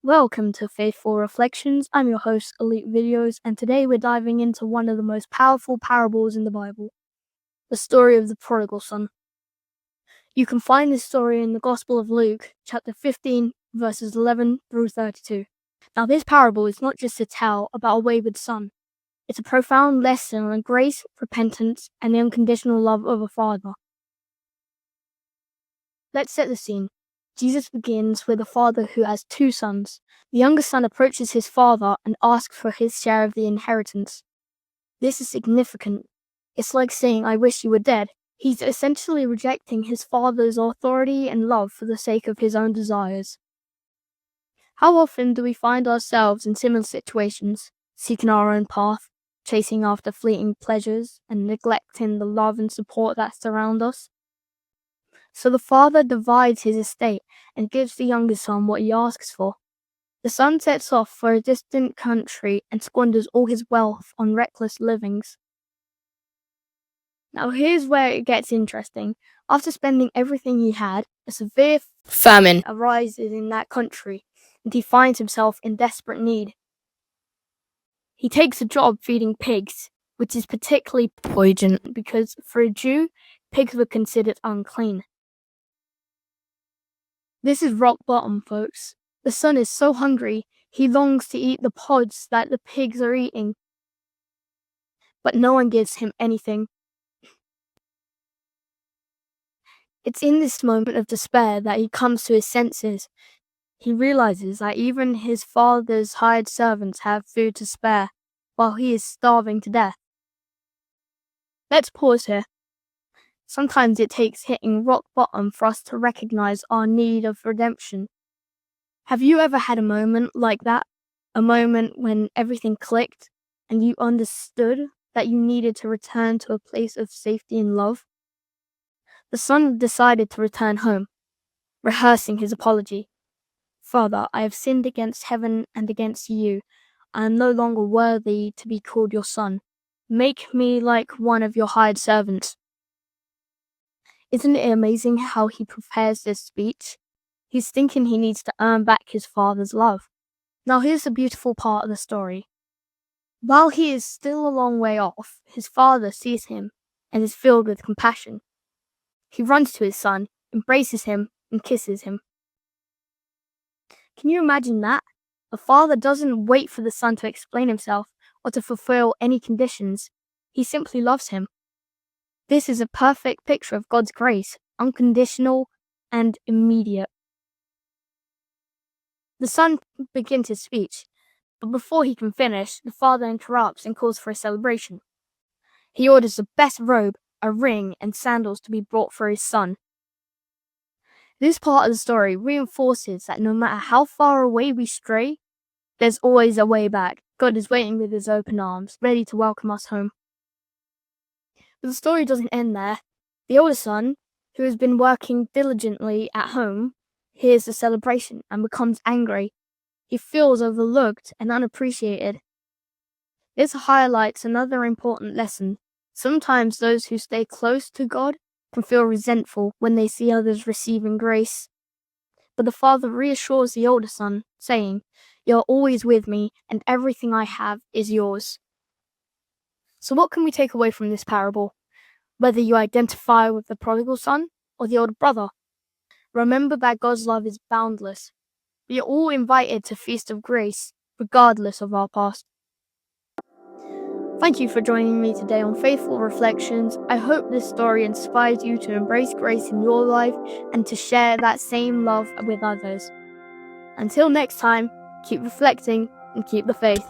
Welcome to Faithful Reflections. I'm your host, Elite Videos, and today we're diving into one of the most powerful parables in the Bible, the story of the prodigal son. You can find this story in the Gospel of Luke, chapter 15, verses 11 through 32. Now, this parable is not just a tale about a wayward son. It's a profound lesson on grace, repentance, and the unconditional love of a father. Let's set the scene. Jesus begins with a father who has two sons. The younger son approaches his father and asks for his share of the inheritance. This is significant. It's like saying, "I wish you were dead." He's essentially rejecting his father's authority and love for the sake of his own desires. How often do we find ourselves in similar situations, seeking our own path, chasing after fleeting pleasures, and neglecting the love and support that surround us? So the father divides his estate and gives the younger son what he asks for. The son sets off for a distant country and squanders all his wealth on reckless livings. Now here's where it gets interesting. After spending everything he had, a severe famine arises in that country, and he finds himself in desperate need. He takes a job feeding pigs, which is particularly poignant because for a Jew, pigs were considered unclean. This is rock bottom, folks. The son is so hungry, he longs to eat the pods that the pigs are eating. But no one gives him anything. It's in this moment of despair that he comes to his senses. He realizes that even his father's hired servants have food to spare, while he is starving to death. Let's pause here. Sometimes it takes hitting rock bottom for us to recognize our need of redemption. Have you ever had a moment like that? A moment when everything clicked and you understood that you needed to return to a place of safety and love? The son decided to return home, rehearsing his apology. "Father, I have sinned against heaven and against you. I am no longer worthy to be called your son. Make me like one of your hired servants." Isn't it amazing how he prepares this speech? He's thinking he needs to earn back his father's love. Now here's the beautiful part of the story. While he is still a long way off, his father sees him and is filled with compassion. He runs to his son, embraces him, and kisses him. Can you imagine that? The father doesn't wait for the son to explain himself or to fulfill any conditions. He simply loves him. This is a perfect picture of God's grace, unconditional and immediate. The son begins his speech, but before he can finish, the father interrupts and calls for a celebration. He orders the best robe, a ring, and sandals to be brought for his son. This part of the story reinforces that no matter how far away we stray, there's always a way back. God is waiting with his open arms, ready to welcome us home. But the story doesn't end there. The older son, who has been working diligently at home, hears the celebration and becomes angry. He feels overlooked and unappreciated. This highlights another important lesson. Sometimes those who stay close to God can feel resentful when they see others receiving grace. But the father reassures the older son, saying, "You're always with me, and everything I have is yours." So what can we take away from this parable? Whether you identify with the prodigal son or the older brother, remember that God's love is boundless. We are all invited to Feast of Grace, regardless of our past. Thank you for joining me today on Faithful Reflections. I hope this story inspires you to embrace grace in your life and to share that same love with others. Until next time, keep reflecting and keep the faith.